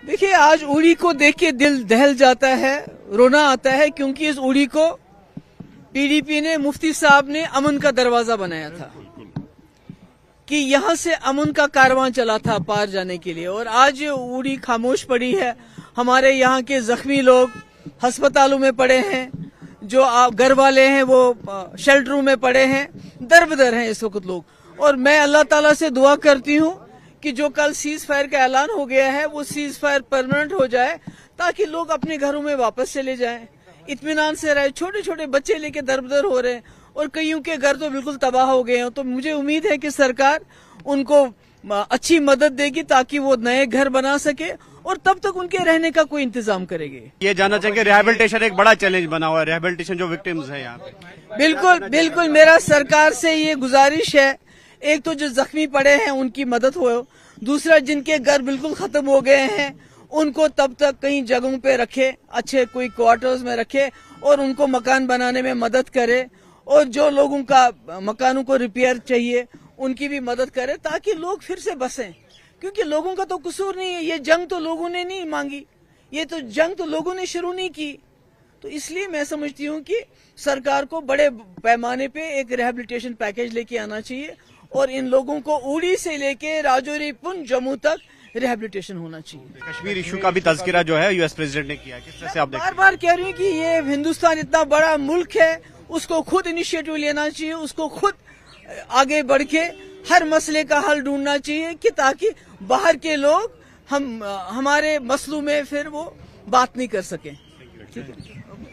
देखिए, आज उड़ी को देख के दिल दहल जाता है, रोना आता है, क्योंकि इस उड़ी को पीडीपी ने, मुफ्ती साहब ने अमन का दरवाजा बनाया था कि यहां से अमन का कारवां चला था पार जाने के लिए। और आज उड़ी खामोश पड़ी है। हमारे यहाँ के जख्मी लोग अस्पतालों में पड़े हैं, जो घर वाले हैं वो शेल्टरों में पड़े हैं, दरबदर हैं इस वक्त लोग। और मैं अल्लाह ताला से दुआ करती हूँ कि जो कल सीज फायर का ऐलान हो गया है वो सीज फायर परमानेंट हो जाए, ताकि लोग अपने घरों में वापस चले जाएं, इत्मीनान से रहे। छोटे छोटे बच्चे लेके दरबदर हो रहे हैं और कईयों के घर तो बिल्कुल तबाह हो गए हैं। तो मुझे उम्मीद है कि सरकार उनको अच्छी मदद देगी ताकि वो नए घर बना सके और तब तक उनके रहने का कोई इंतजाम करेगी। ये जानना चाहेंगे, रिहैबिलिटेशन एक बड़ा चैलेंज बना हुआ है, रिहैबिलिटेशन जो विक्टिम्स हैं यहाँ पे। बिल्कुल बिल्कुल, मेरा सरकार से ये गुजारिश है, एक तो जो जख्मी पड़े हैं उनकी मदद हो, दूसरा जिनके घर बिल्कुल खत्म हो गए हैं उनको तब तक कहीं जगहों पे रखे, अच्छे कोई क्वार्टर्स में रखे और उनको मकान बनाने में मदद करे। और जो लोगों का मकानों को रिपेयर चाहिए उनकी भी मदद करे, ताकि लोग फिर से बसें। क्योंकि लोगों का तो कसूर नहीं है, ये जंग तो लोगों ने नहीं मांगी, ये तो जंग तो लोगों ने शुरू नहीं की। तो इसलिए मैं समझती हूँ कि सरकार को बड़े पैमाने पे एक रिहैबिलिटेशन पैकेज लेके आना चाहिए और इन लोगों को उड़ी से लेके राजौरी, पुंछ, जम्मू तक रिहैबिलिटेशन होना चाहिए। कश्मीर इशू का भी तज़किरा जो है यूएस प्रेसिडेंट ने किया, किस तरह से आप देखते हैं? बार बार कह रही हूँ कि ये हिंदुस्तान इतना बड़ा मुल्क है, उसको खुद इनिशिएटिव लेना चाहिए, उसको खुद आगे बढ़ के हर मसले का हल ढूंढना चाहिए, कि ताकि बाहर के लोग हमारे मसलों में फिर वो बात नहीं कर सकें।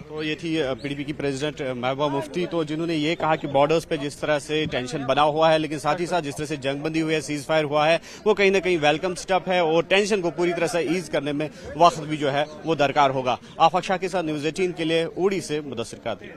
तो ये थी पीडीपी की प्रेसिडेंट महबूबा मुफ्ती, तो जिन्होंने ये कहा कि बॉर्डर्स पे जिस तरह से टेंशन बना हुआ है, लेकिन साथ ही साथ जिस तरह से जंगबंदी हुई है, सीज फायर हुआ है, वो कहीं ना कहीं वेलकम स्टेप है और टेंशन को पूरी तरह से ईज करने में वक्त भी जो है वो दरकार होगा। आफाक शाह के साथ न्यूज़ 18 के लिए उड़ी से मुदस्सिर कादरी।